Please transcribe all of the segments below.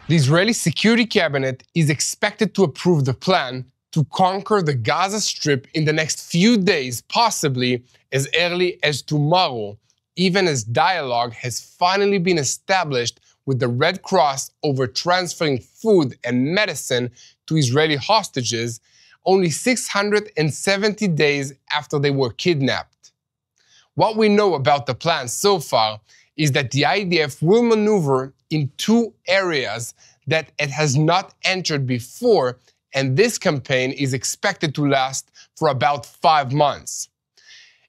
The Israeli Security Cabinet is expected to approve the plan to conquer the Gaza Strip in the next few days, possibly as early as tomorrow, even as dialogue has finally been established with the Red Cross over transferring food and medicine to Israeli hostages, only 670 days after they were kidnapped. What we know about the plan so far is that the IDF will maneuver in two areas that it has not entered before, and this campaign is expected to last for about 5 months.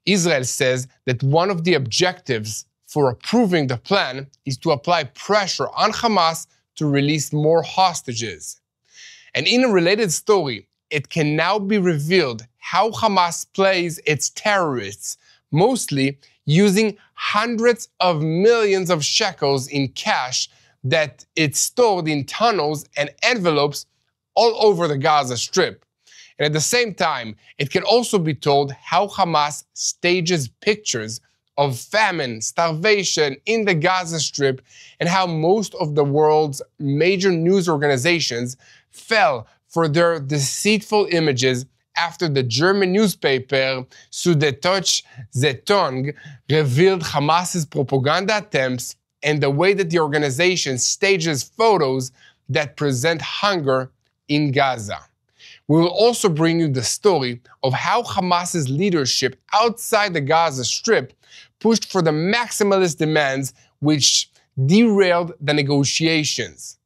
Israel says that one of the objectives for approving the plan is to apply pressure on Hamas to release more hostages. And in a related story, it can now be revealed how Hamas plays its terrorists, mostly using hundreds of millions of shekels in cash that it stored in tunnels and envelopes all over the Gaza Strip. And at the same time, it can also be told how Hamas stages pictures of famine, starvation in the Gaza Strip, and how most of the world's major news organizations fell for their deceitful images after the German newspaper Süddeutsche Zeitung revealed Hamas's propaganda attempts and the way that the organization stages photos that present hunger in Gaza. We will also bring you the story of how Hamas's leadership outside the Gaza Strip pushed for the maximalist demands which derailed the negotiations.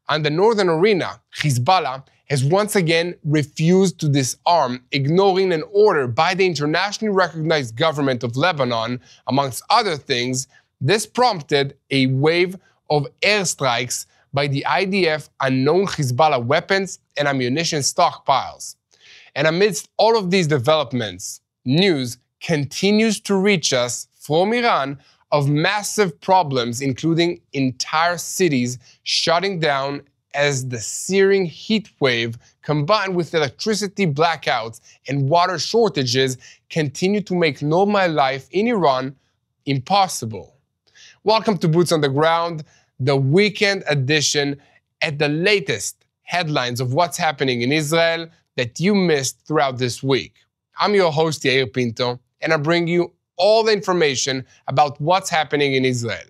On the northern arena, Hezbollah has once again refused to disarm, ignoring an order by the internationally recognized government of Lebanon. Amongst other things, this prompted a wave of airstrikes by the IDF on known Hezbollah weapons and ammunition stockpiles. And amidst all of these developments, news continues to reach us from Iran of massive problems, including entire cities shutting down as the searing heat wave combined with electricity blackouts and water shortages continue to make normal life in Iran impossible. Welcome to Boots on the Ground, the weekend edition at the latest headlines of what's happening in Israel that you missed throughout this week. I'm your host, Yair Pinto, and I bring you all the information about what's happening in Israel.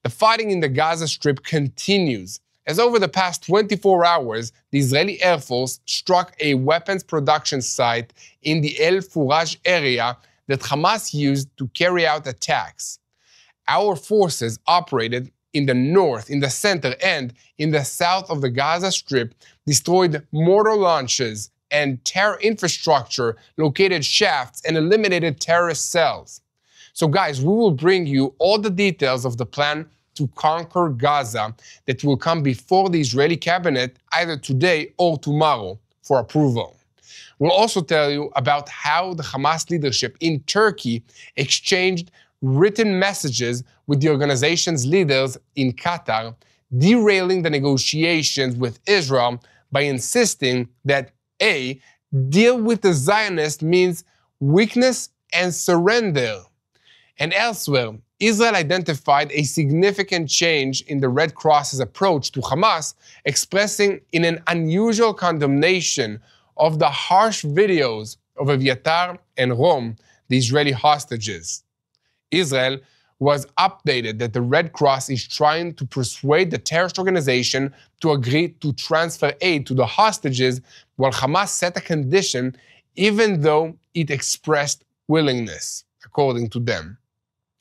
The fighting in the Gaza Strip continues, as over the past 24 hours, the Israeli Air Force struck a weapons production site in the El Furaj area that Hamas used to carry out attacks. Our forces operated in the north, in the center, and in the south of the Gaza Strip, destroyed mortar launches and terror infrastructure, located shafts, and eliminated terrorist cells. So guys, we will bring you all the details of the plan to conquer Gaza that will come before the Israeli cabinet either today or tomorrow for approval. We'll also tell you about how the Hamas leadership in Turkey exchanged written messages with the organization's leaders in Qatar, derailing the negotiations with Israel by insisting that A, deal with the Zionists means weakness and surrender. And elsewhere, Israel identified a significant change in the Red Cross's approach to Hamas, expressing in an unusual condemnation of the harsh videos of Aviatar and Rom, the Israeli hostages. Israel was updated that the Red Cross is trying to persuade the terrorist organization to agree to transfer aid to the hostages, while Hamas set a condition even though it expressed willingness, according to them.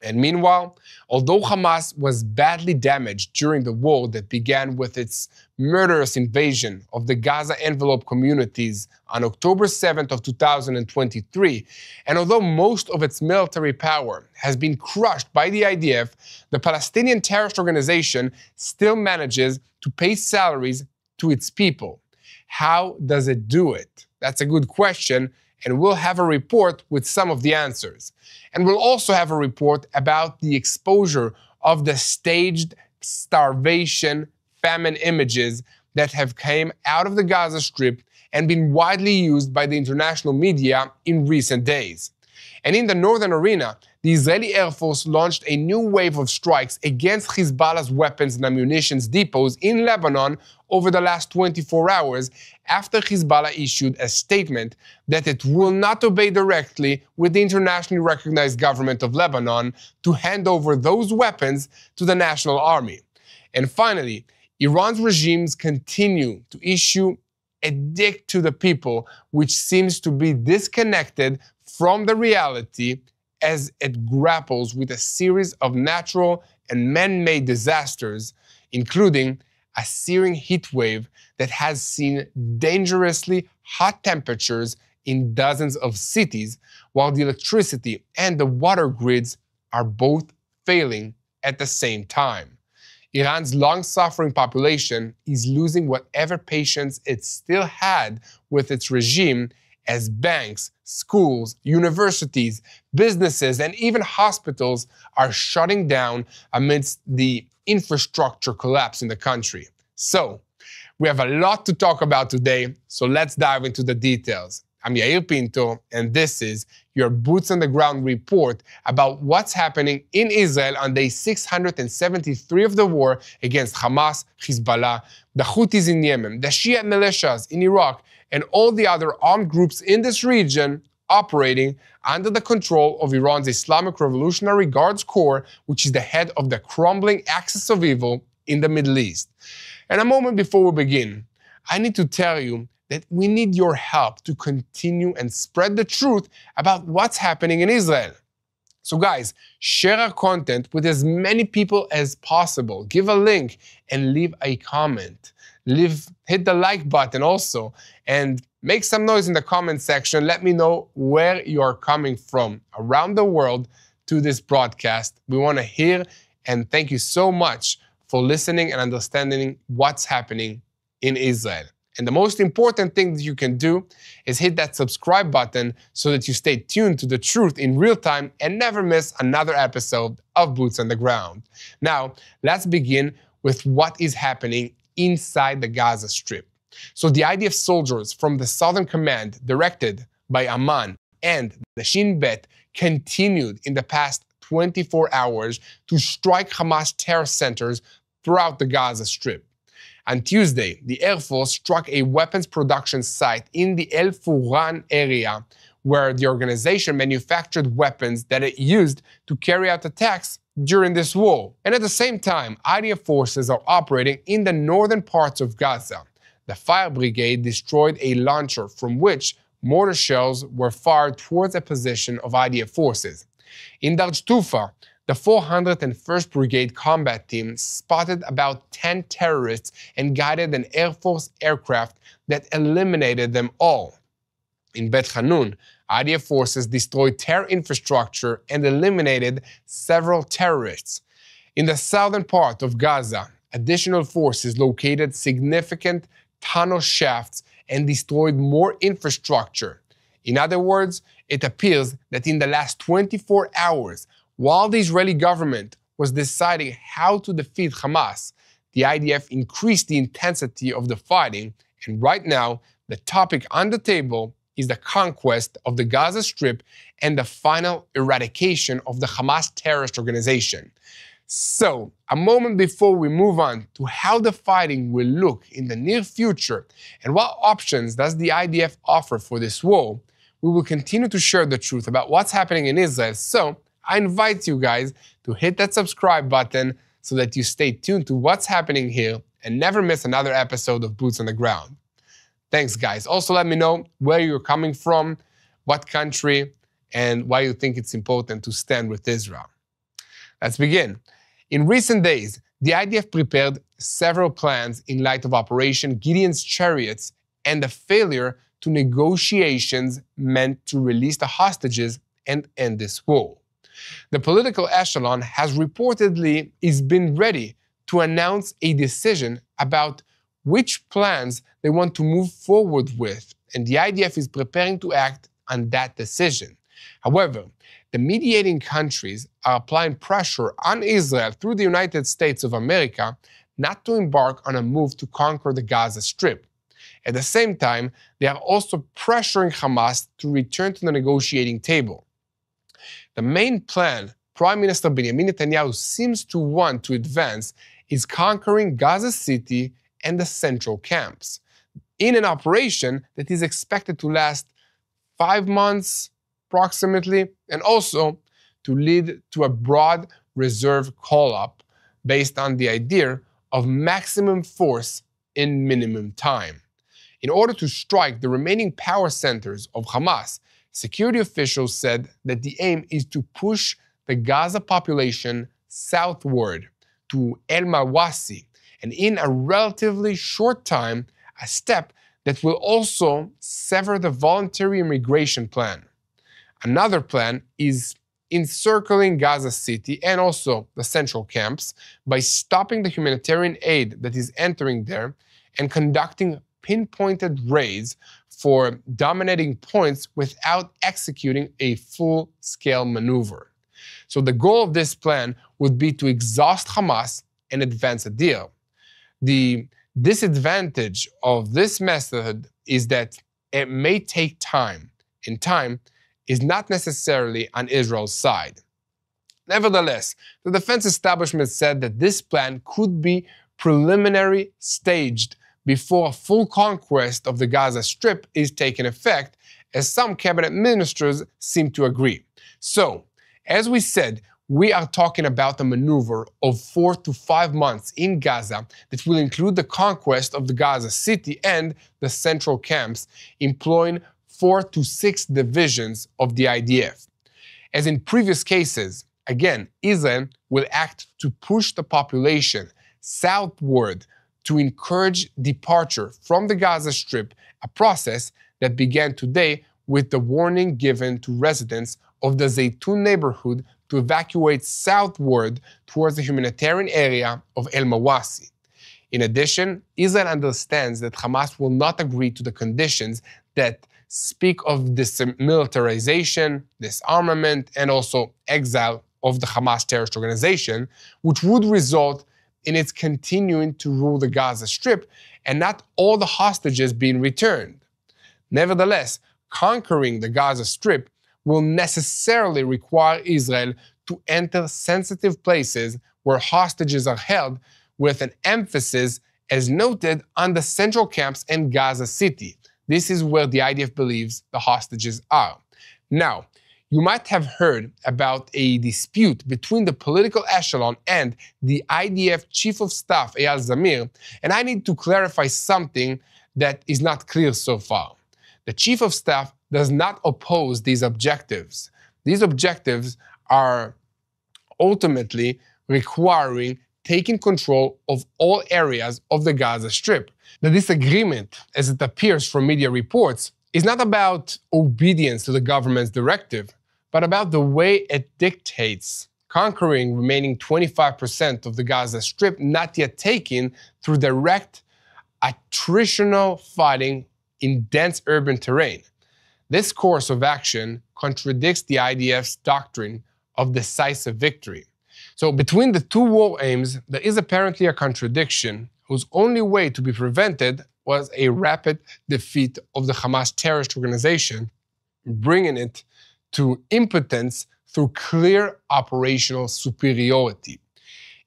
And meanwhile, although Hamas was badly damaged during the war that began with its murderous invasion of the Gaza envelope communities on October 7th of 2023, and although most of its military power has been crushed by the IDF, the Palestinian terrorist organization still manages to pay salaries to its people. How does it do it? That's a good question, and we'll have a report with some of the answers. And we'll also have a report about the exposure of the staged starvation, famine images that have come out of the Gaza Strip and been widely used by the international media in recent days. And in the northern arena, the Israeli Air Force launched a new wave of strikes against Hezbollah's weapons and ammunition depots in Lebanon over the last 24 hours after Hezbollah issued a statement that it will not obey directly with the internationally recognized government of Lebanon to hand over those weapons to the national army. And finally, Iran's regimes continue to issue a edict to the people, which seems to be disconnected from the reality as it grapples with a series of natural and man-made disasters, including a searing heat wave that has seen dangerously hot temperatures in dozens of cities, while the electricity and the water grids are both failing at the same time. Iran's long-suffering population is losing whatever patience it still had with its regime as banks, schools, universities, businesses, and even hospitals are shutting down amidst the infrastructure collapse in the country. So, we have a lot to talk about today, so let's dive into the details. I'm Yair Pinto, and this is your Boots on the Ground report about what's happening in Israel on day 673 of the war against Hamas, Hezbollah, the Houthis in Yemen, the Shia militias in Iraq, and all the other armed groups in this region operating under the control of Iran's Islamic Revolutionary Guards Corps, which is the head of the crumbling axis of evil in the Middle East. And a moment before we begin, I need to tell you that we need your help to continue and spread the truth about what's happening in Israel. So guys, share our content with as many people as possible. Give a link and leave a comment. Hit the like button also, and make some noise in the comment section. Let me know where you are coming from around the world to this broadcast. We want to hear, and thank you so much for listening and understanding what's happening in Israel. And the most important thing that you can do is hit that subscribe button so that you stay tuned to the truth in real time and never miss another episode of Boots on the Ground. Now, let's begin with what is happening inside the Gaza Strip. So the IDF soldiers from the Southern Command, directed by Amman and the Shin Bet, continued in the past 24 hours to strike Hamas terror centers throughout the Gaza Strip. On Tuesday, the Air Force struck a weapons production site in the El Furan area, where the organization manufactured weapons that it used to carry out attacks during this war. And at the same time, IDF forces are operating in the northern parts of Gaza. The fire brigade destroyed a launcher from which mortar shells were fired towards a position of IDF forces. In Darj Tufa, the 401st Brigade combat team spotted about 10 terrorists and guided an Air Force aircraft that eliminated them all. In Bet Hanun, IDF forces destroyed terror infrastructure and eliminated several terrorists. In the southern part of Gaza, additional forces located significant tunnel shafts and destroyed more infrastructure. In other words, it appears that in the last 24 hours, while the Israeli government was deciding how to defeat Hamas, the IDF increased the intensity of the fighting, and right now, the topic on the table is the conquest of the Gaza Strip and the final eradication of the Hamas terrorist organization. So, a moment before we move on to how the fighting will look in the near future and what options does the IDF offer for this war, we will continue to share the truth about what's happening in Israel. So, I invite you guys to hit that subscribe button so that you stay tuned to what's happening here and never miss another episode of Boots on the Ground. Thanks, guys. Also, let me know where you're coming from, what country, and why you think it's important to stand with Israel. Let's begin. In recent days, the IDF prepared several plans in light of Operation Gideon's Chariots and the failure to negotiations meant to release the hostages and end this war. The political echelon has reportedly been ready to announce a decision about which plans they want to move forward with, and the IDF is preparing to act on that decision. However, the mediating countries are applying pressure on Israel through the United States of America not to embark on a move to conquer the Gaza Strip. At the same time, they are also pressuring Hamas to return to the negotiating table. The main plan Prime Minister Benjamin Netanyahu seems to want to advance is conquering Gaza City and the central camps, in an operation that is expected to last 5 months approximately, and also to lead to a broad reserve call-up based on the idea of maximum force in minimum time. In order to strike the remaining power centers of Hamas, security officials said that the aim is to push the Gaza population southward to El Mawasi, and in a relatively short time, a step that will also sever the voluntary immigration plan. Another plan is encircling Gaza City and also the central camps by stopping the humanitarian aid that is entering there and conducting pinpointed raids for dominating points without executing a full-scale maneuver. So the goal of this plan would be to exhaust Hamas and advance a deal. The disadvantage of this method is that it may take time, and time is not necessarily on Israel's side. Nevertheless, the defense establishment said that this plan could be preliminary staged before a full conquest of the Gaza Strip is taking effect, as some cabinet ministers seem to agree. So, as we said, we are talking about a maneuver of 4 to 5 months in Gaza that will include the conquest of the Gaza City and the central camps, employing 4 to 6 divisions of the IDF. As in previous cases, again, Israel will act to push the population southward to encourage departure from the Gaza Strip, a process that began today with the warning given to residents of the Zaytun neighborhood to evacuate southward towards the humanitarian area of El Mawasi. In addition, Israel understands that Hamas will not agree to the conditions that speak of demilitarization, disarmament, and also exile of the Hamas terrorist organization, which would result in its continuing to rule the Gaza Strip and not all the hostages being returned. Nevertheless, conquering the Gaza Strip will necessarily require Israel to enter sensitive places where hostages are held, with an emphasis, as noted, on the central camps and Gaza City. This is where the IDF believes the hostages are. Now, you might have heard about a dispute between the political echelon and the IDF Chief of Staff, Eyal Zamir, and I need to clarify something that is not clear so far. The Chief of Staff does not oppose these objectives. These objectives are ultimately requiring taking control of all areas of the Gaza Strip. The disagreement, as it appears from media reports, is not about obedience to the government's directive, but about the way it dictates conquering remaining 25% of the Gaza Strip not yet taken through direct attritional fighting in dense urban terrain. This course of action contradicts the IDF's doctrine of decisive victory. So between the two war aims, there is apparently a contradiction whose only way to be prevented was a rapid defeat of the Hamas terrorist organization, bringing it to impotence through clear operational superiority.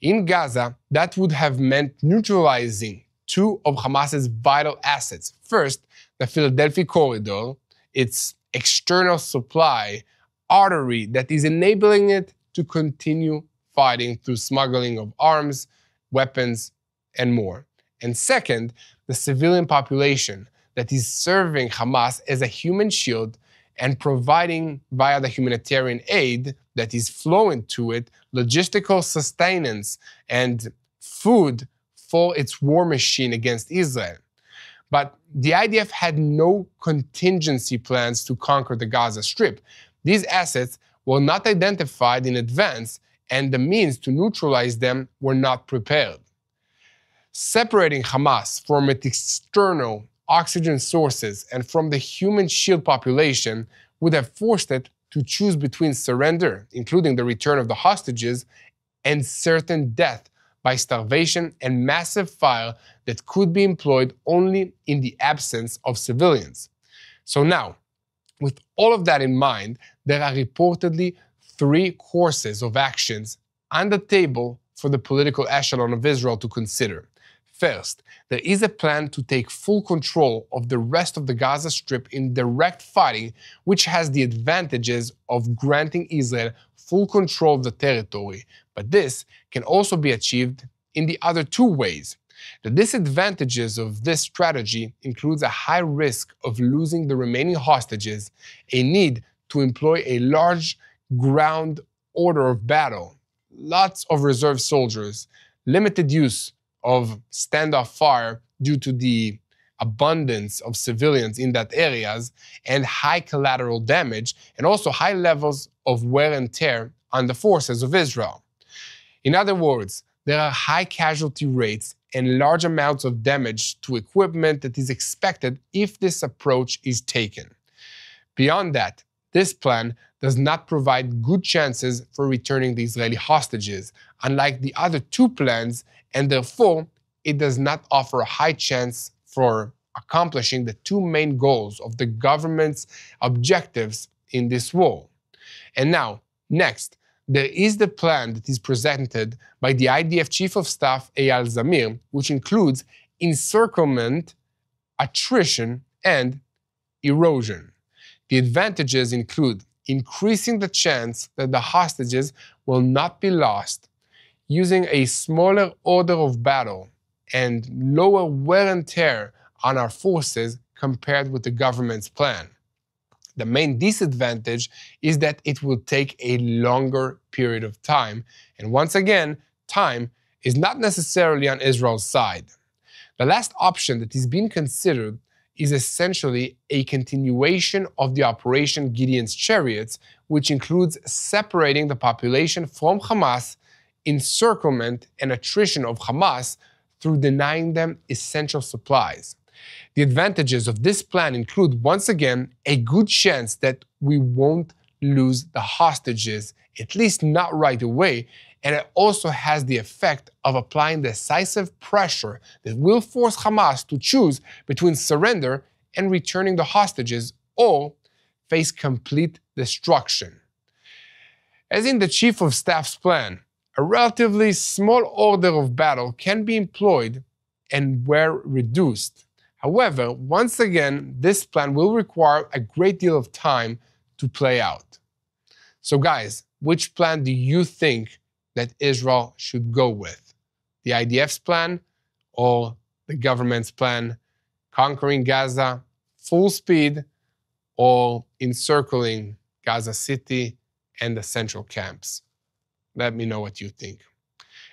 In Gaza, that would have meant neutralizing two of Hamas's vital assets. First, the Philadelphia corridor, its external supply artery that is enabling it to continue fighting through smuggling of arms, weapons, and more. And second, the civilian population that is serving Hamas as a human shield and providing, via the humanitarian aid that is flowing to it, logistical sustenance and food for its war machine against Israel. But the IDF had no contingency plans to conquer the Gaza Strip. These assets were not identified in advance, and the means to neutralize them were not prepared. Separating Hamas from its external oxygen sources and from the human shield population would have forced it to choose between surrender, including the return of the hostages, and certain death by starvation and massive fire that could be employed only in the absence of civilians. So now, With all of that in mind, there are reportedly 3 courses of actions on the table for the political echelon of Israel to consider. First, there is a plan to take full control of the rest of the Gaza Strip in direct fighting, which has the advantages of granting Israel full control of the territory. But this can also be achieved in the other 2 ways. The disadvantages of this strategy includes a high risk of losing the remaining hostages, a need to employ a large ground order of battle, lots of reserve soldiers, limited use of standoff fire due to the abundance of civilians in that areas, and high collateral damage, and also high levels of wear and tear on the forces of Israel. In other words, there are high casualty rates and large amounts of damage to equipment that is expected if this approach is taken. Beyond that, this plan does not provide good chances for returning the Israeli hostages, unlike the other 2 plans, and therefore it does not offer a high chance for accomplishing the 2 main goals of the government's objectives in this war. And now, next, there is the plan that is presented by the IDF Chief of Staff Eyal Zamir, which includes encirclement, attrition, and erosion. The advantages include increasing the chance that the hostages will not be lost, using a smaller order of battle, and lower wear and tear on our forces compared with the government's plan. The main disadvantage is that it will take a longer period of time, and once again, time is not necessarily on Israel's side. The last option that is being considered is essentially a continuation of the Operation Gideon's Chariots, which includes separating the population from Hamas, encirclement and attrition of Hamas through denying them essential supplies. The advantages of this plan include, once again, a good chance that we won't lose the hostages, at least not right away, and it also has the effect of applying decisive pressure that will force Hamas to choose between surrender and returning the hostages or face complete destruction. As in the Chief of Staff's plan, a relatively small order of battle can be employed and where reduced. However, once again, this plan will require a great deal of time to play out. So guys, which plan do you think that Israel should go with? The IDF's plan or the government's plan, conquering Gaza full speed or encircling Gaza City and the central camps? Let me know what you think.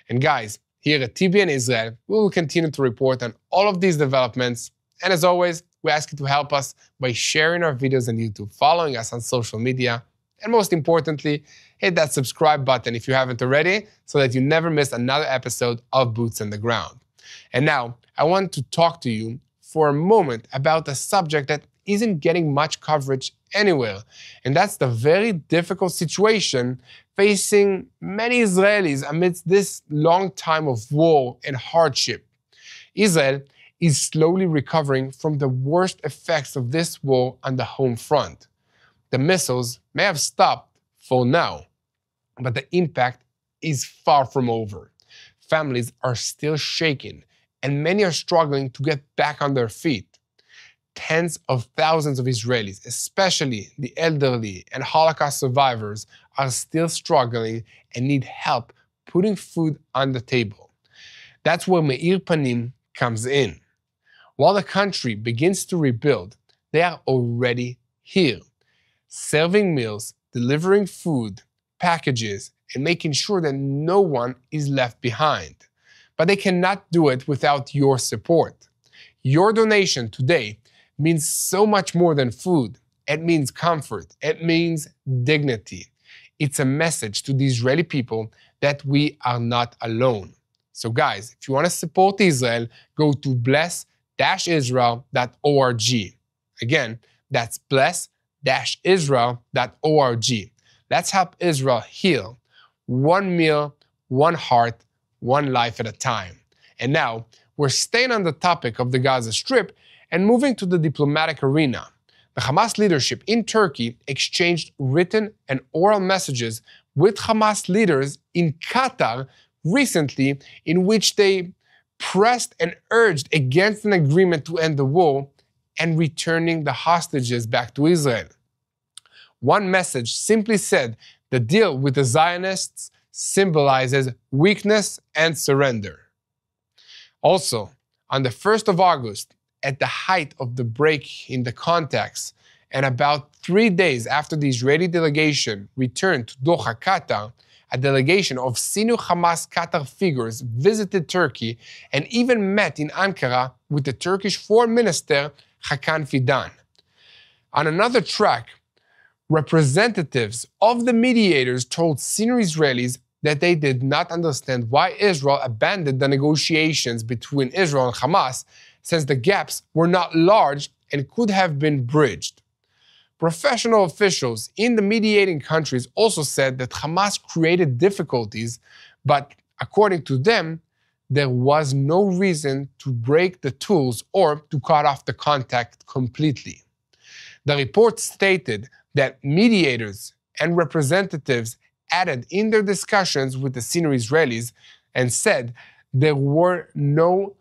And guys, here at TBN Israel, we will continue to report on all of these developments. And as always, we ask you to help us by sharing our videos on YouTube, following us on social media, and most importantly, hit that subscribe button if you haven't already, so that you never miss another episode of Boots on the Ground. And now, I want to talk to you for a moment about a subject that isn't getting much coverage anywhere, and that's the very difficult situation facing many Israelis amidst this long time of war and hardship. Israel is slowly recovering from the worst effects of this war on the home front. The missiles may have stopped for now, but the impact is far from over. Families are still shaken, and many are struggling to get back on their feet. Tens of thousands of Israelis, especially the elderly and Holocaust survivors, are still struggling and need help putting food on the table. That's where Meir Panim comes in. While the country begins to rebuild, they are already here, serving meals, delivering food, packages, and making sure that no one is left behind. But they cannot do it without your support. Your donation today means so much more than food. It means comfort. It means dignity. It's a message to the Israeli people that we are not alone. So guys, if you want to support Israel, go to bless-israel.org. Again, that's bless-israel.org. Let's help Israel heal, one meal, one heart, one life at a time. And now, we're staying on the topic of the Gaza Strip and moving to the diplomatic arena. The Hamas leadership in Turkey exchanged written and oral messages with Hamas leaders in Qatar recently, in which they pressed and urged against an agreement to end the war and returning the hostages back to Israel. One message simply said the deal with the Zionists symbolizes weakness and surrender. Also, on the 1st of August, at the height of the break in the contacts, and about 3 days after the Israeli delegation returned to Doha, Qatar, a delegation of senior Hamas Qatar figures visited Turkey and even met in Ankara with the Turkish Foreign Minister Hakan Fidan. On another track, representatives of the mediators told senior Israelis that they did not understand why Israel abandoned the negotiations between Israel and Hamas, since the gaps were not large and could have been bridged. Professional officials in the mediating countries also said that Hamas created difficulties, but according to them, there was no reason to break the tools or to cut off the contact completely. The report stated that mediators and representatives added in their discussions with the senior Israelis and said there were no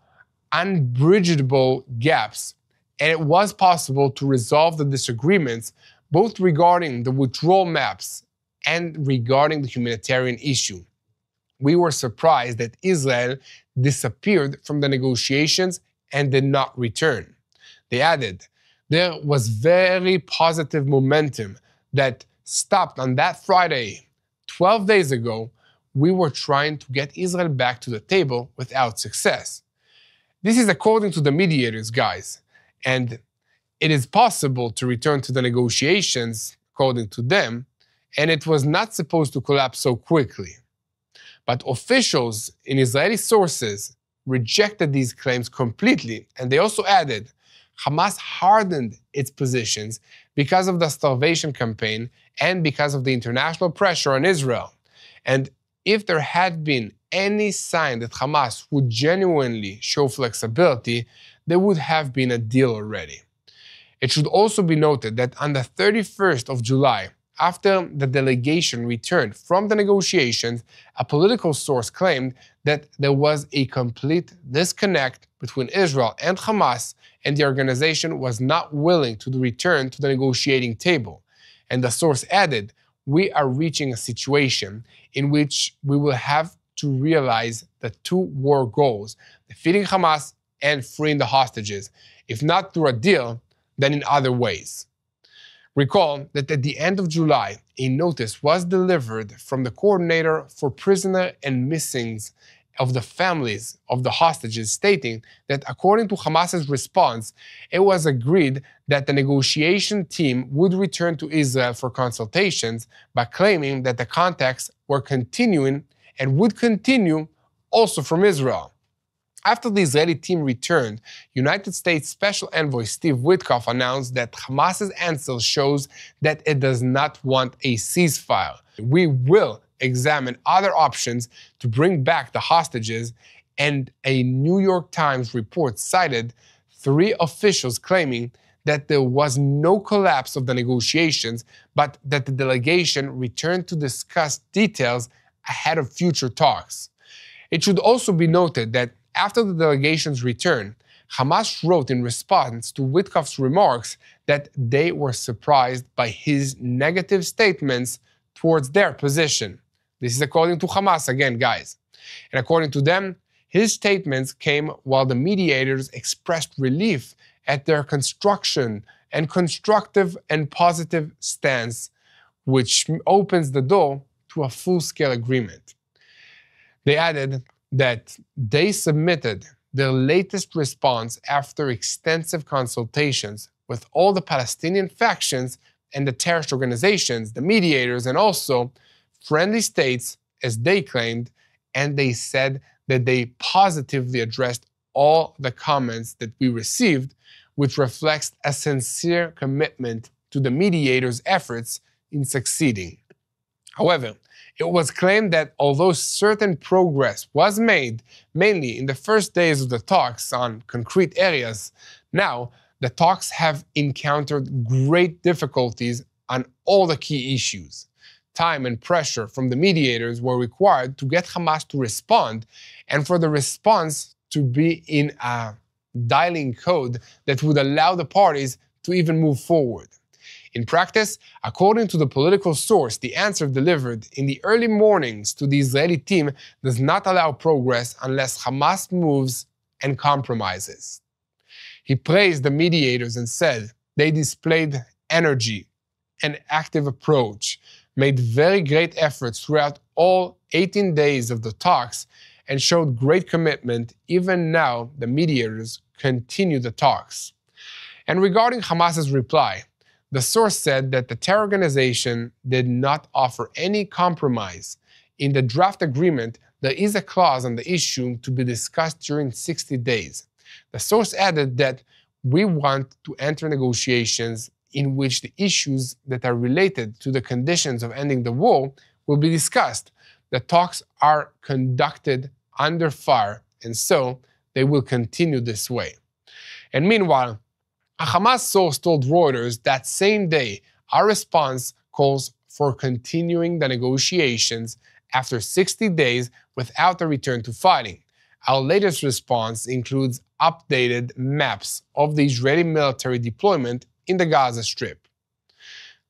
unbridgeable gaps, and it was possible to resolve the disagreements both regarding the withdrawal maps and regarding the humanitarian issue. We were surprised that Israel disappeared from the negotiations and did not return. They added, there was very positive momentum that stopped on that Friday. 12 days ago, we were trying to get Israel back to the table without success. This is according to the mediators, guys, and it is possible to return to the negotiations, according to them, and it was not supposed to collapse so quickly. But officials in Israeli sources rejected these claims completely, and they also added, Hamas hardened its positions because of the starvation campaign and because of the international pressure on Israel. And if there had been any sign that Hamas would genuinely show flexibility, there would have been a deal already. It should also be noted that on the 31st of July, after the delegation returned from the negotiations, a political source claimed that there was a complete disconnect between Israel and Hamas, and the organization was not willing to return to the negotiating table. And the source added, we are reaching a situation in which we will have to realize the two war goals, defeating Hamas and freeing the hostages, if not through a deal, then in other ways. Recall that at the end of July, a notice was delivered from the coordinator for prisoner and missings of the families of the hostages, stating that according to Hamas's response, it was agreed that the negotiation team would return to Israel for consultations, by claiming that the contacts were continuing and would continue also from Israel. After the Israeli team returned, United States Special Envoy Steve Witkoff announced that Hamas's answer shows that it does not want a ceasefire. We will examine other options to bring back the hostages, and a New York Times report cited 3 officials claiming that there was no collapse of the negotiations, but that the delegation returned to discuss details ahead of future talks. It should also be noted that after the delegation's return, Hamas wrote in response to Witkoff's remarks that they were surprised by his negative statements towards their position. This is according to Hamas again, guys. And according to them, his statements came while the mediators expressed relief at their constructive and positive stance, which opens the door to a full-scale agreement. They added that they submitted their latest response after extensive consultations with all the Palestinian factions and the terrorist organizations, the mediators, and also friendly states, as they claimed, and they said that they positively addressed all the comments that we received, which reflects a sincere commitment to the mediators' efforts in succeeding. However, it was claimed that although certain progress was made, mainly in the first days of the talks on concrete areas, now the talks have encountered great difficulties on all the key issues. Time and pressure from the mediators were required to get Hamas to respond, and for the response to be in a dialing code that would allow the parties to even move forward. In practice, according to the political source, the answer delivered in the early mornings to the Israeli team does not allow progress unless Hamas moves and compromises. He praised the mediators and said they displayed energy, an active approach, made very great efforts throughout all 18 days of the talks, and showed great commitment. Even now, the mediators continue the talks. And regarding Hamas's reply, the source said that the terror organization did not offer any compromise. In the draft agreement, there is a clause on the issue to be discussed during 60 days. The source added that we want to enter negotiations in which the issues that are related to the conditions of ending the war will be discussed. The talks are conducted under fire, and so they will continue this way. And meanwhile, a Hamas source told Reuters that same day, our response calls for continuing the negotiations after 60 days without a return to fighting. Our latest response includes updated maps of the Israeli military deployment in the Gaza Strip.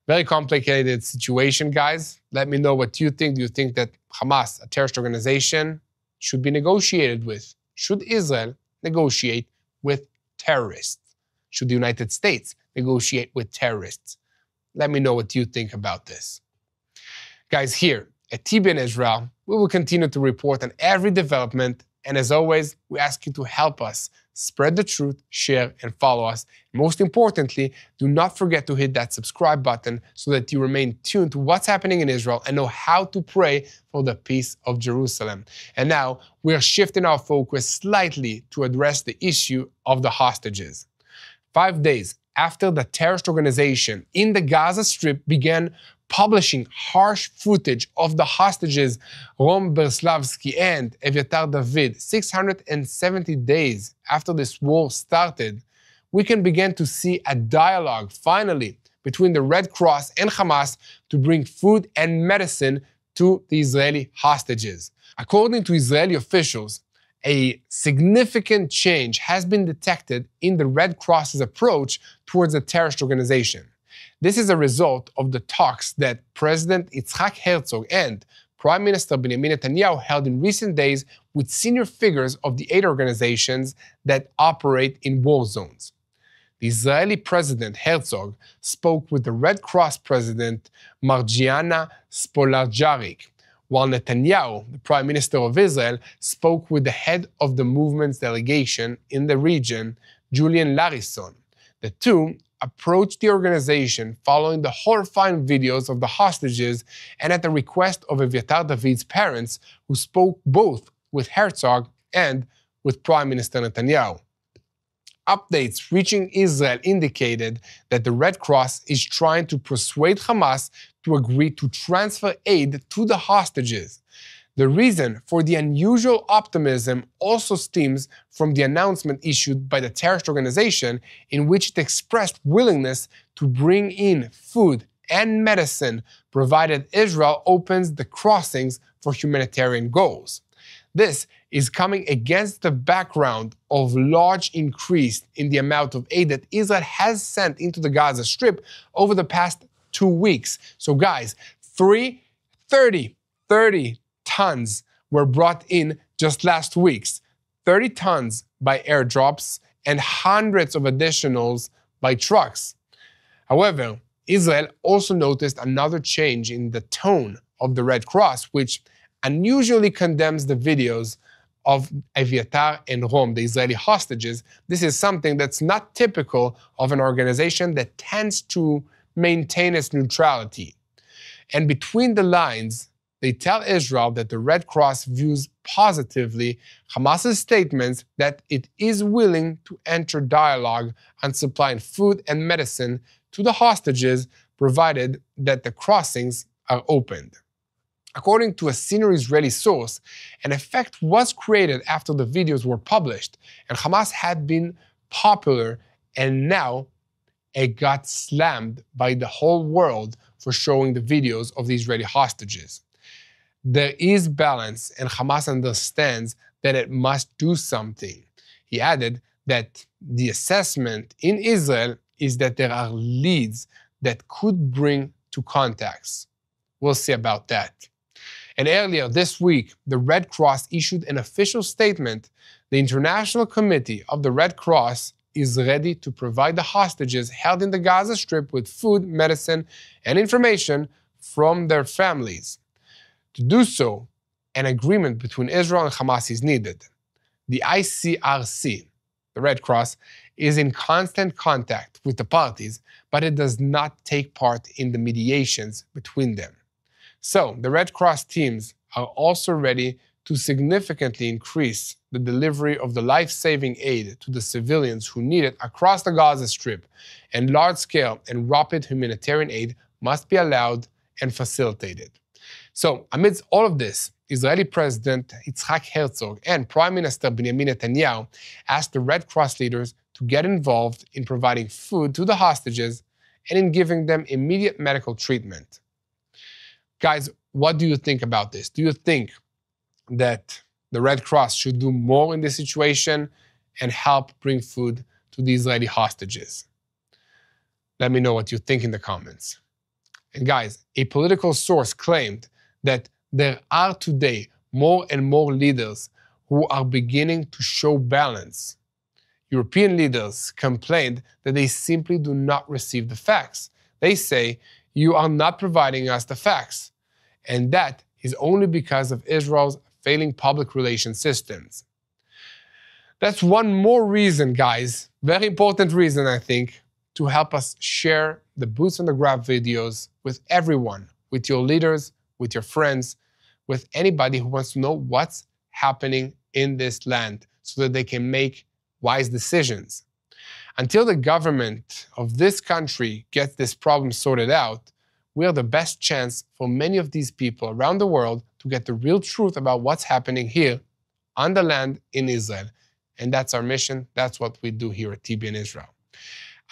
Very complicated situation, guys. Let me know what you think. Do you think that Hamas, a terrorist organization, should be negotiated with? Should Israel negotiate with terrorists? Should the United States negotiate with terrorists? Let me know what you think about this. Guys, here at TBN Israel, we will continue to report on every development, and as always, we ask you to help us spread the truth, share, and follow us. Most importantly, do not forget to hit that subscribe button so that you remain tuned to what's happening in Israel and know how to pray for the peace of Jerusalem. And now, we are shifting our focus slightly to address the issue of the hostages. 5 days after the terrorist organization in the Gaza Strip began publishing harsh footage of the hostages Rom Berslavsky and Eviatar David, 670 days after this war started, we can begin to see a dialogue, finally, between the Red Cross and Hamas to bring food and medicine to the Israeli hostages. According to Israeli officials, a significant change has been detected in the Red Cross's approach towards the terrorist organization. This is a result of the talks that President Yitzhak Herzog and Prime Minister Benjamin Netanyahu held in recent days with senior figures of the aid organizations that operate in war zones. The Israeli President Herzog spoke with the Red Cross President Margiana Spolarjarik, while Netanyahu, the Prime Minister of Israel, spoke with the head of the movement's delegation in the region, Julian Larison. The two approached the organization following the horrifying videos of the hostages and at the request of Eviatar David's parents, who spoke both with Herzog and with Prime Minister Netanyahu. Updates reaching Israel indicated that the Red Cross is trying to persuade Hamas to agree to transfer aid to the hostages. The reason for the unusual optimism also stems from the announcement issued by the terrorist organization, in which it expressed willingness to bring in food and medicine provided Israel opens the crossings for humanitarian goals. This is coming against the background of large increase in the amount of aid that Israel has sent into the Gaza Strip over the past 2 weeks. So guys, 30 tons were brought in just last week. 30 tons by airdrops and hundreds of additionals by trucks. However, Israel also noticed another change in the tone of the Red Cross, which unusually condemns the videos of Eviatar and Rom, the Israeli hostages. This is something that's not typical of an organization that tends to maintain its neutrality. And between the lines, they tell Israel that the Red Cross views positively Hamas's statements that it is willing to enter dialogue on supplying food and medicine to the hostages, provided that the crossings are opened. According to a senior Israeli source, an effect was created after the videos were published, and Hamas had been popular and now it got slammed by the whole world for showing the videos of the Israeli hostages. There is balance, and Hamas understands that it must do something. He added that the assessment in Israel is that there are leads that could bring to contacts. We'll see about that. And earlier this week, the Red Cross issued an official statement. The International Committee of the Red Cross is ready to provide the hostages held in the Gaza Strip with food, medicine, and information from their families. To do so, an agreement between Israel and Hamas is needed. The ICRC, the Red Cross, is in constant contact with the parties, but it does not take part in the mediations between them. So, the Red Cross teams are also ready to significantly increase the delivery of the life-saving aid to the civilians who need it across the Gaza Strip, and large-scale and rapid humanitarian aid must be allowed and facilitated. So, amidst all of this, Israeli President Yitzhak Herzog and Prime Minister Benjamin Netanyahu asked the Red Cross leaders to get involved in providing food to the hostages and in giving them immediate medical treatment. Guys, what do you think about this? Do you think that the Red Cross should do more in this situation and help bring food to the Israeli hostages? Let me know what you think in the comments. And guys, a political source claimed that there are today more and more leaders who are beginning to show balance. European leaders complained that they simply do not receive the facts. They say, you are not providing us the facts. And that is only because of Israel's failing public relations systems. That's one more reason, guys, very important reason, I think, to help us share the boots on the ground videos with everyone, with your leaders, with your friends, with anybody who wants to know what's happening in this land so that they can make wise decisions. Until the government of this country gets this problem sorted out, we are the best chance for many of these people around the world to get the real truth about what's happening here on the land in Israel. And that's our mission. That's what we do here at TBN Israel.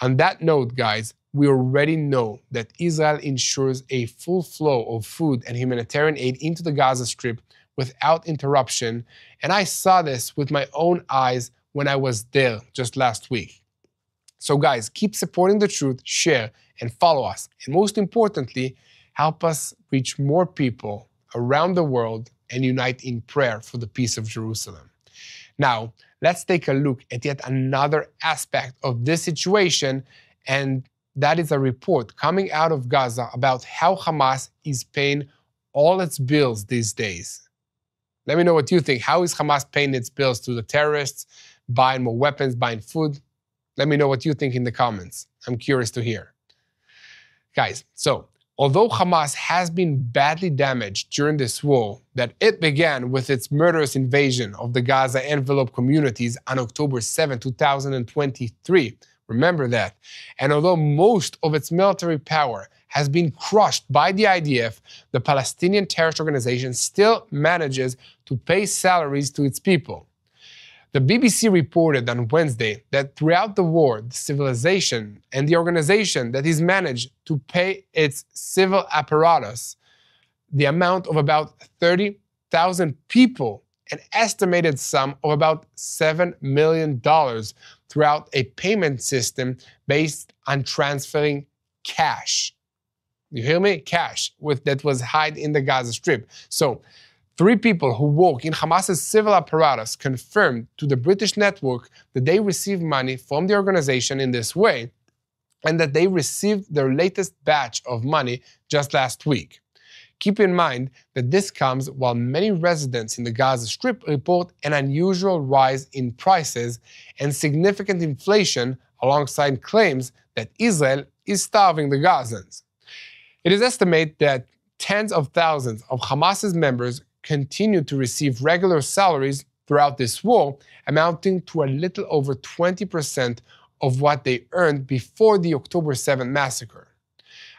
On that note, guys, we already know that Israel ensures a full flow of food and humanitarian aid into the Gaza Strip without interruption. And I saw this with my own eyes when I was there just last week. So guys, keep supporting the truth, share, and follow us. And most importantly, help us reach more people around the world and unite in prayer for the peace of Jerusalem. Now, let's take a look at yet another aspect of this situation, and that is a report coming out of Gaza about how Hamas is paying all its bills these days. Let me know what you think. How is Hamas paying its bills to the terrorists, buying more weapons, buying food? Let me know what you think in the comments. I'm curious to hear. Guys, so although Hamas has been badly damaged during this war that it began with its murderous invasion of the Gaza envelope communities on October 7, 2023, remember that, and although most of its military power has been crushed by the IDF, the Palestinian terrorist organization still manages to pay salaries to its people. The BBC reported on Wednesday that throughout the war, the civilization and the organization that is managed to pay its civil apparatus the amount of about 30,000 people, an estimated sum of about $7 million throughout a payment system based on transferring cash. You hear me? Cash that was hid in the Gaza Strip. So, 3 people who work in Hamas's civil apparatus confirmed to the British network that they received money from the organization in this way, and that they received their latest batch of money just last week. Keep in mind that this comes while many residents in the Gaza Strip report an unusual rise in prices and significant inflation alongside claims that Israel is starving the Gazans. It is estimated that tens of thousands of Hamas's members continue to receive regular salaries throughout this war, amounting to a little over 20% of what they earned before the October 7th massacre.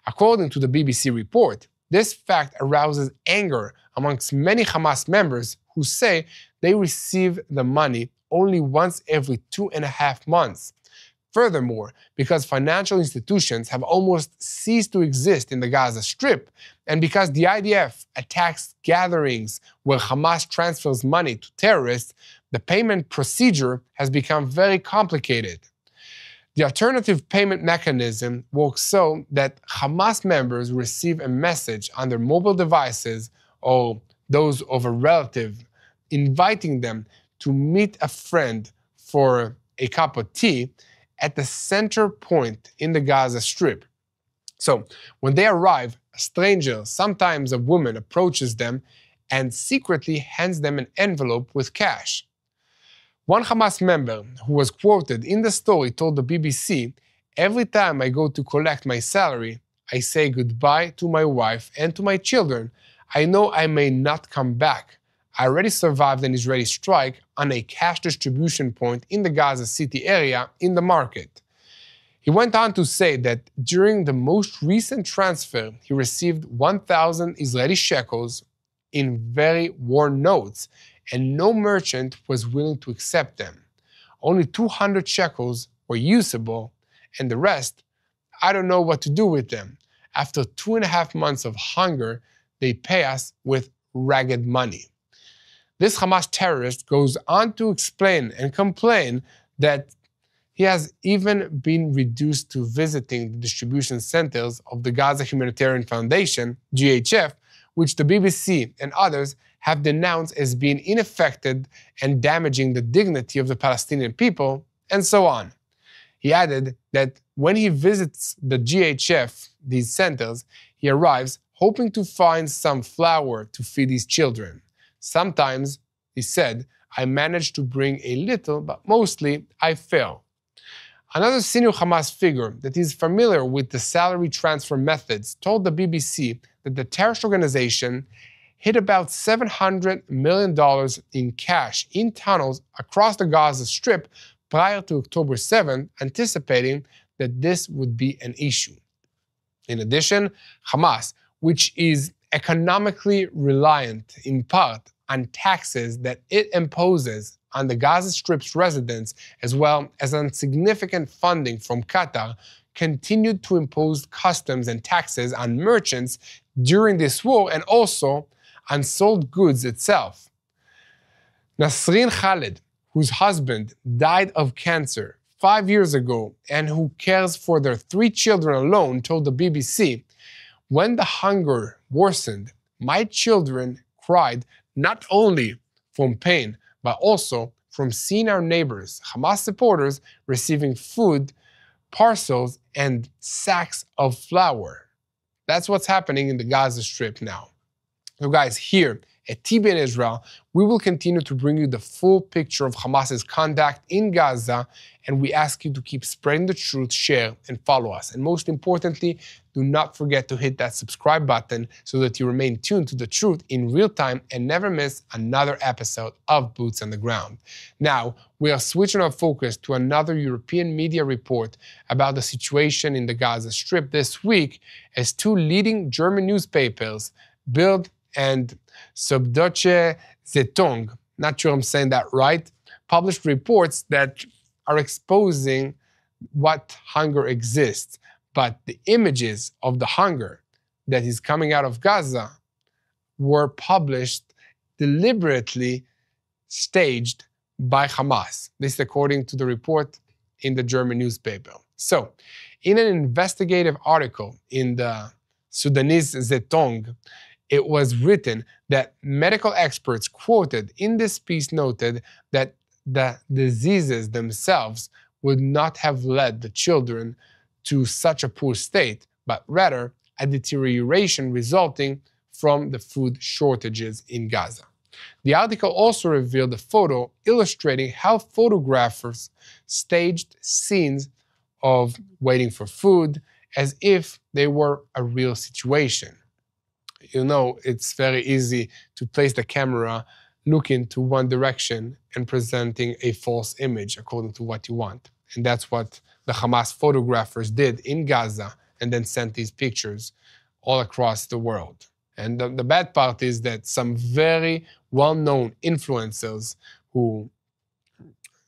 According to the BBC report, this fact arouses anger amongst many Hamas members who say they receive the money only once every 2.5 months. Furthermore, because financial institutions have almost ceased to exist in the Gaza Strip, and because the IDF attacks gatherings where Hamas transfers money to terrorists, the payment procedure has become very complicated. The alternative payment mechanism works so that Hamas members receive a message on their mobile devices or those of a relative inviting them to meet a friend for a cup of tea at the center point in the Gaza Strip. So when they arrive, a stranger, sometimes a woman, approaches them and secretly hands them an envelope with cash. One Hamas member who was quoted in the story told the BBC, "Every time I go to collect my salary, I say goodbye to my wife and to my children. I know I may not come back. I already survived an Israeli strike on a cash distribution point in the Gaza City area in the market." He went on to say that during the most recent transfer, he received 1,000 Israeli shekels in very worn notes, and no merchant was willing to accept them. Only 200 shekels were usable, and the rest, I don't know what to do with them. After 2.5 months of hunger, they pay us with ragged money. This Hamas terrorist goes on to explain and complain that he has even been reduced to visiting the distribution centers of the Gaza Humanitarian Foundation, GHF, which the BBC and others have denounced as being ineffective and damaging the dignity of the Palestinian people, and so on. He added that when he visits the GHF, these centers, he arrives hoping to find some flour to feed his children. Sometimes, he said, I manage to bring a little, but mostly I fail. Another senior Hamas figure that is familiar with the salary transfer methods told the BBC that the terrorist organization hid about $700 million in cash in tunnels across the Gaza Strip prior to October 7, anticipating that this would be an issue. In addition, Hamas, which is economically reliant in part on taxes that it imposes on the Gaza Strip's residents, as well as on significant funding from Qatar, continued to impose customs and taxes on merchants during this war and also on sold goods itself. Nasrin Khaled, whose husband died of cancer 5 years ago and who cares for their 3 children alone, told the BBC, "When the hunger worsened, my children cried not only from pain, but also from seeing our neighbors, Hamas supporters, receiving food, parcels, and sacks of flour." That's what's happening in the Gaza Strip now. So guys, here at TBN Israel, we will continue to bring you the full picture of Hamas's conduct in Gaza, and we ask you to keep spreading the truth, share, and follow us. And most importantly, do not forget to hit that subscribe button so that you remain tuned to the truth in real time and never miss another episode of Boots on the Ground. Now, we are switching our focus to another European media report about the situation in the Gaza Strip this week, as 2 leading German newspapers, Bild and Süddeutsche Zeitung, not sure I'm saying that right, published reports that are exposing what hunger exists. But the images of the hunger that is coming out of Gaza were published deliberately staged by Hamas. This is according to the report in the German newspaper. So, in an investigative article in the Sudanese Zeitung, it was written that medical experts quoted in this piece noted that the diseases themselves would not have led the children to such a poor state, but rather a deterioration resulting from the food shortages in Gaza. The article also revealed a photo illustrating how photographers staged scenes of waiting for food as if they were a real situation. You know, it's very easy to place the camera looking to one direction and presenting a false image according to what you want. And that's what the Hamas photographers did in Gaza and then sent these pictures all across the world. And the bad part is that some very well-known influencers who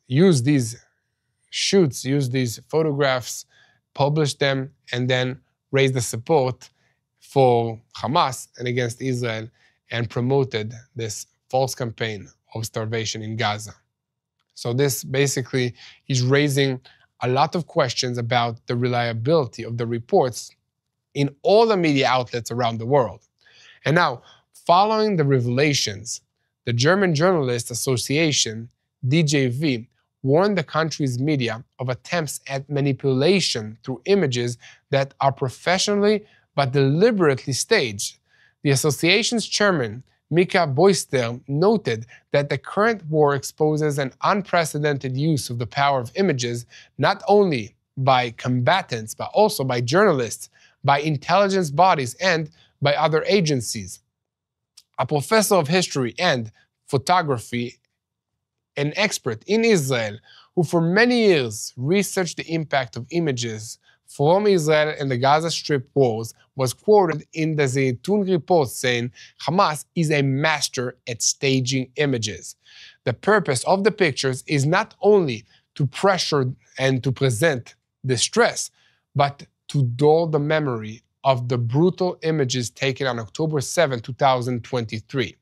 use these shoots, used these photographs, published them, and then raised the support for Hamas and against Israel and promoted this false campaign of starvation in Gaza. So this basically is raising a lot of questions about the reliability of the reports in all the media outlets around the world. And now, following the revelations, the German Journalists Association, DJV, warned the country's media of attempts at manipulation through images that are professionally but deliberately staged. The association's chairman, Mika Boyster, noted that the current war exposes an unprecedented use of the power of images, not only by combatants, but also by journalists, by intelligence bodies, and by other agencies. A professor of history and photography, an expert in Israel, who for many years researched the impact of images from Israel and the Gaza Strip wars, was quoted in the Zaytun report saying, "Hamas is a master at staging images. The purpose of the pictures is not only to pressure and to present distress, but to dull the memory of the brutal images taken on October 7, 2023.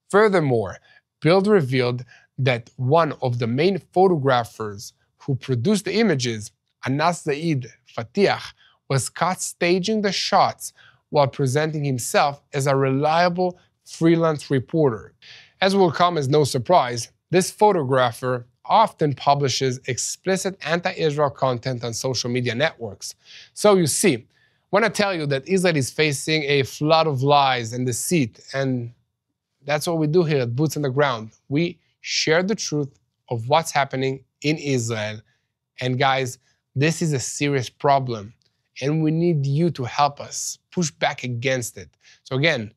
Furthermore, Bild revealed that one of the main photographers who produced the images, Anas Zaid Fatih, was caught staging the shots while presenting himself as a reliable freelance reporter. As will come as no surprise, this photographer often publishes explicit anti-Israel content on social media networks. So you see, when I tell you that Israel is facing a flood of lies and deceit, and that's what we do here at Boots on the Ground, we share the truth of what's happening in Israel. And guys, this is a serious problem, and we need you to help us push back against it. So again,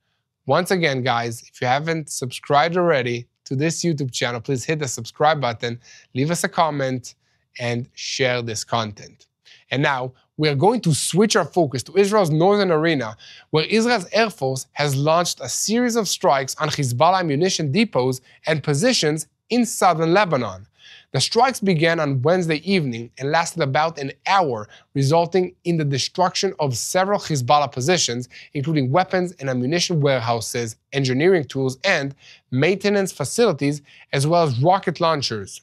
once again, guys, if you haven't subscribed already to this YouTube channel, please hit the subscribe button, leave us a comment, and share this content. And now, we are going to switch our focus to Israel's northern arena, where Israel's Air Force has launched a series of strikes on Hezbollah ammunition depots and positions in southern Lebanon. The strikes began on Wednesday evening and lasted about an hour, resulting in the destruction of several Hezbollah positions, including weapons and ammunition warehouses, engineering tools, and maintenance facilities, as well as rocket launchers.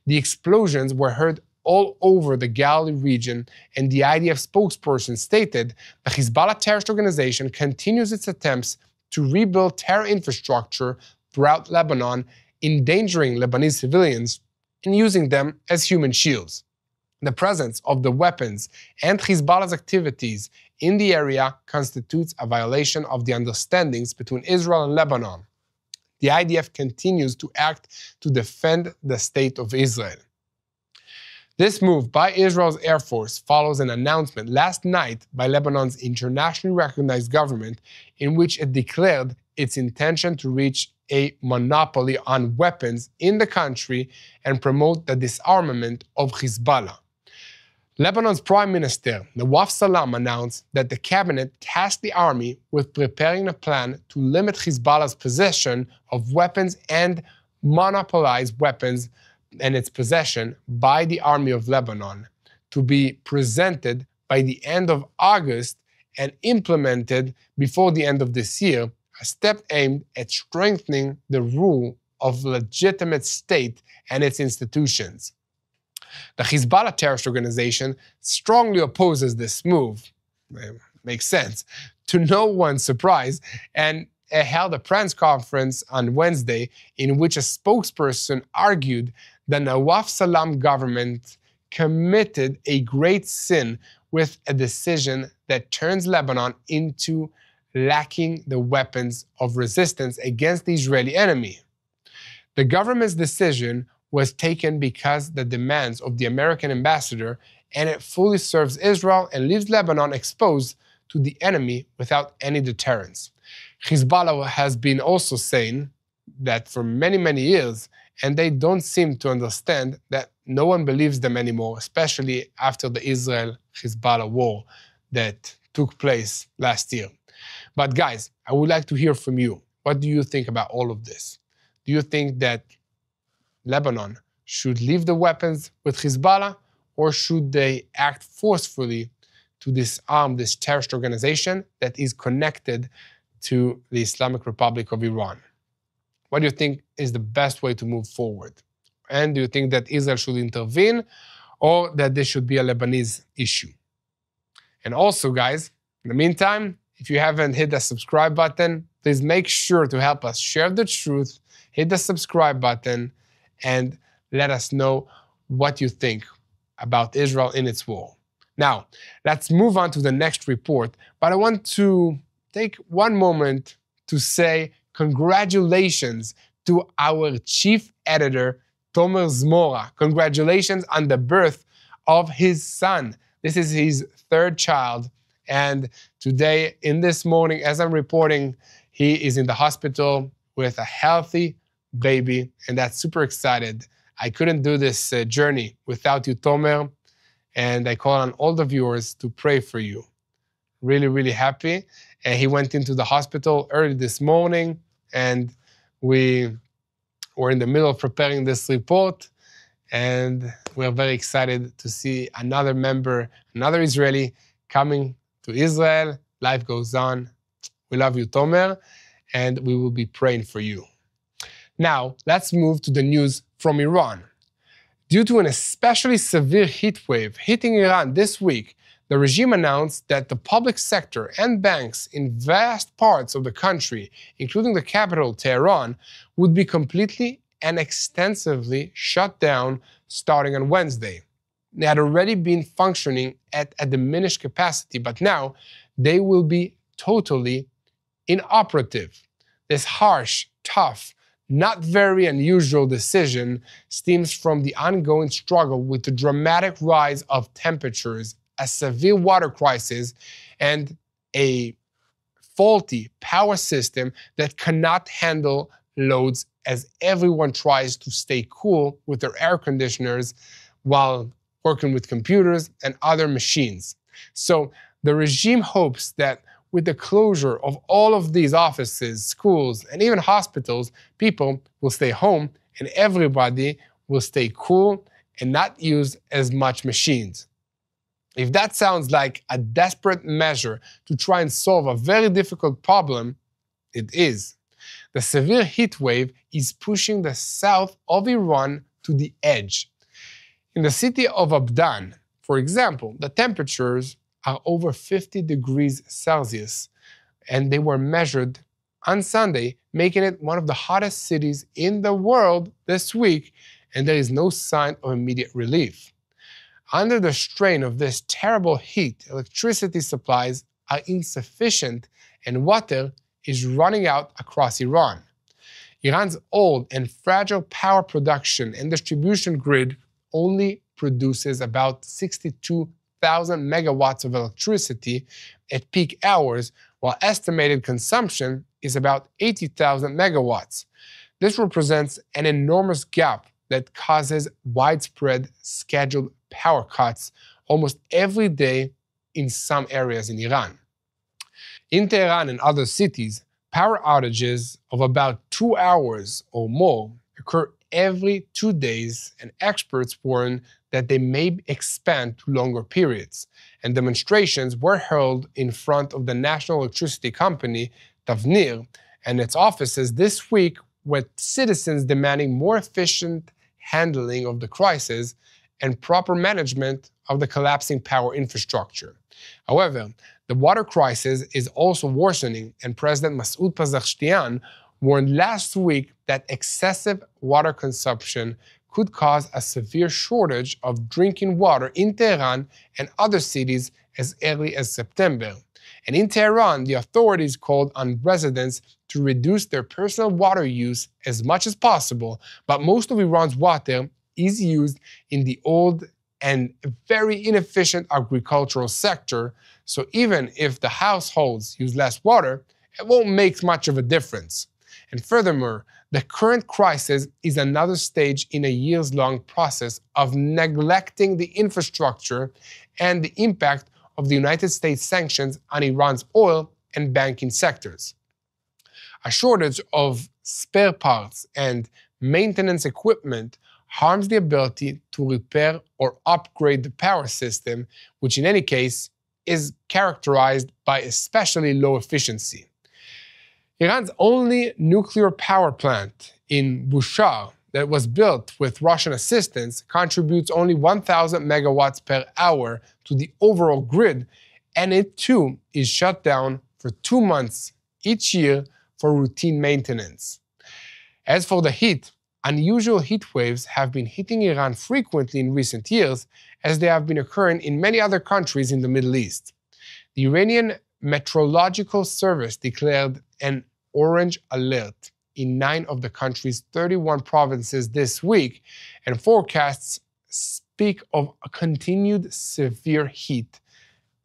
The explosions were heard all over the Galilee region, and the IDF spokesperson stated the Hezbollah terrorist organization continues its attempts to rebuild terror infrastructure throughout Lebanon, endangering Lebanese civilians and using them as human shields. The presence of the weapons and Hezbollah's activities in the area constitutes a violation of the understandings between Israel and Lebanon. The IDF continues to act to defend the state of Israel. This move by Israel's Air Force follows an announcement last night by Lebanon's internationally recognized government in which it declared its intention to reach a monopoly on weapons in the country and promote the disarmament of Hezbollah. Lebanon's Prime Minister, Nawaf Salam, announced that the cabinet tasked the army with preparing a plan to limit Hezbollah's possession of weapons and monopolize weapons and its possession by the Army of Lebanon, to be presented by the end of August and implemented before the end of this year, a step aimed at strengthening the rule of legitimate state and its institutions. The Hezbollah terrorist organization strongly opposes this move. Makes sense. To no one's surprise, and held a press conference on Wednesday in which a spokesperson argued the Nawaf Salam government committed a great sin with a decision that turns Lebanon into lacking the weapons of resistance against the Israeli enemy. The government's decision was taken because the demands of the American ambassador, and it fully serves Israel and leaves Lebanon exposed to the enemy without any deterrence. Hezbollah has been also saying that for many, many years, and they don't seem to understand that no one believes them anymore, especially after the Israel-Hezbollah war that took place last year. But guys, I would like to hear from you. What do you think about all of this? Do you think that Lebanon should leave the weapons with Hezbollah, or should they act forcefully to disarm this terrorist organization that is connected to the Islamic Republic of Iran? What do you think is the best way to move forward? And do you think that Israel should intervene, or that this should be a Lebanese issue? And also, guys, in the meantime, if you haven't hit the subscribe button, please make sure to help us share the truth, hit the subscribe button, and let us know what you think about Israel in its war. Now, let's move on to the next report, but I want to take one moment to say congratulations to our chief editor, Tomer Zmora. Congratulations on the birth of his son. This is his third child, and today, in this morning, as I'm reporting, he is in the hospital with a healthy baby, and that's super excited. I couldn't do this journey without you, Tomer, and I call on all the viewers to pray for you. Really, really happy. And he went into the hospital early this morning, and we were in the middle of preparing this report, and we're very excited to see another member, another Israeli coming to Israel. Life goes on. We love you, Tomer, and we will be praying for you. Now, let's move to the news from Iran. Due to an especially severe heat wave hitting Iran this week, the regime announced that the public sector and banks in vast parts of the country, including the capital, Tehran, would be completely and extensively shut down starting on Wednesday. They had already been functioning at a diminished capacity, but now they will be totally inoperative. This harsh, tough, not very unusual decision stems from the ongoing struggle with the dramatic rise of temperatures, a severe water crisis, and a faulty power system that cannot handle loads as everyone tries to stay cool with their air conditioners while working with computers and other machines. So the regime hopes that with the closure of all of these offices, schools, and even hospitals, people will stay home and everybody will stay cool and not use as much machines. If that sounds like a desperate measure to try and solve a very difficult problem, it is. The severe heat wave is pushing the south of Iran to the edge. In the city of Abdan, for example, the temperatures are over 50 degrees Celsius, and they were measured on Sunday, making it one of the hottest cities in the world this week, and there is no sign of immediate relief. Under the strain of this terrible heat, electricity supplies are insufficient and water is running out across Iran. Iran's old and fragile power production and distribution grid only produces about 62,000 megawatts of electricity at peak hours, while estimated consumption is about 80,000 megawatts. This represents an enormous gap that causes widespread scheduled power cuts almost every day in some areas in Iran. In Tehran and other cities, power outages of about 2 hours or more occur every 2 days, and experts warn that they may expand to longer periods. And demonstrations were held in front of the national electricity company, Tavnir, and its offices this week, with citizens demanding more efficient handling of the crisis and proper management of the collapsing power infrastructure. However, the water crisis is also worsening, and President Masoud Pezeshkian warned last week that excessive water consumption could cause a severe shortage of drinking water in Tehran and other cities as early as September. And in Tehran, the authorities called on residents to reduce their personal water use as much as possible, but most of Iran's water is used in the old and very inefficient agricultural sector, so even if the households use less water, it won't make much of a difference. And furthermore, the current crisis is another stage in a years-long process of neglecting the infrastructure and the impact of the United States sanctions on Iran's oil and banking sectors. A shortage of spare parts and maintenance equipment harms the ability to repair or upgrade the power system, which in any case is characterized by especially low efficiency. Iran's only nuclear power plant in Bushehr that was built with Russian assistance contributes only 1,000 megawatts per hour to the overall grid, and it too is shut down for 2 months each year for routine maintenance. As for the heat, unusual heat waves have been hitting Iran frequently in recent years, as they have been occurring in many other countries in the Middle East. The Iranian Meteorological Service declared an orange alert in 9 of the country's 31 provinces this week, and forecasts speak of a continued severe heat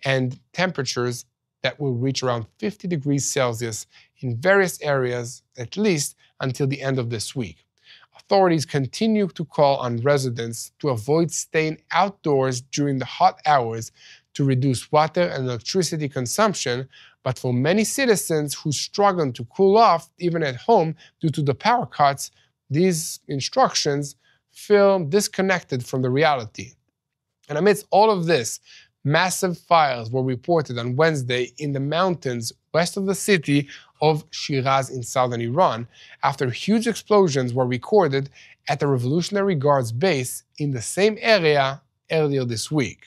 and temperatures that will reach around 50 degrees Celsius in various areas, at least until the end of this week. Authorities continue to call on residents to avoid staying outdoors during the hot hours to reduce water and electricity consumption, but for many citizens who struggle to cool off even at home due to the power cuts, these instructions feel disconnected from the reality. And amidst all of this, massive fires were reported on Wednesday in the mountains west of the city of Shiraz in southern Iran, after huge explosions were recorded at the Revolutionary Guard's base in the same area earlier this week.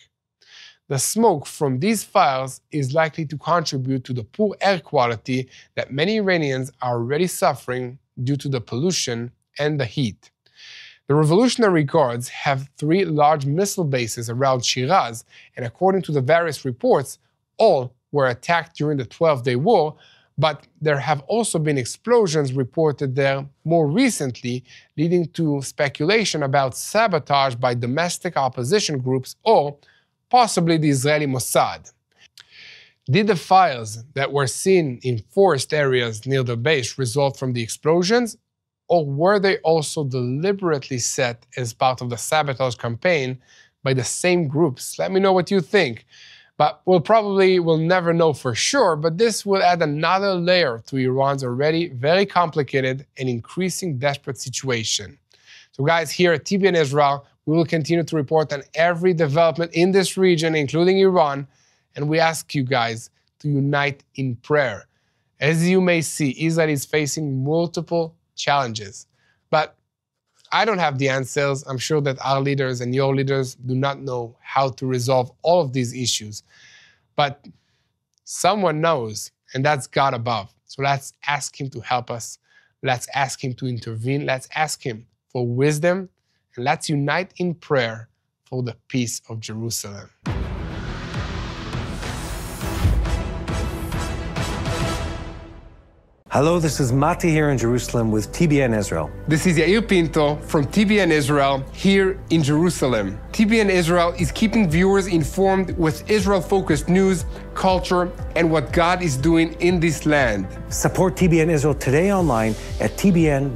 The smoke from these fires is likely to contribute to the poor air quality that many Iranians are already suffering due to the pollution and the heat. The Revolutionary Guards have 3 large missile bases around Shiraz, and according to the various reports, all were attacked during the 12-day war, but there have also been explosions reported there more recently, leading to speculation about sabotage by domestic opposition groups or possibly the Israeli Mossad. Did the fires that were seen in forest areas near the base result from the explosions, or were they also deliberately set as part of the sabotage campaign by the same groups? Let me know what you think. But we'll never know for sure, but this will add another layer to Iran's already very complicated and increasing desperate situation. So guys, here at TBN Israel, we will continue to report on every development in this region, including Iran, and we ask you guys to unite in prayer. As you may see, Israel is facing multiple challenges, but I don't have the answers. I'm sure that our leaders and your leaders do not know how to resolve all of these issues, but someone knows, and that's God above. So let's ask Him to help us. Let's ask Him to intervene. Let's ask Him for wisdom, and let's unite in prayer for the peace of Jerusalem. Hello, this is Mati here in Jerusalem with TBN Israel. This is Yair Pinto from TBN Israel here in Jerusalem. TBN Israel is keeping viewers informed with Israel-focused news, culture, and what God is doing in this land. Support TBN Israel today online at TBN.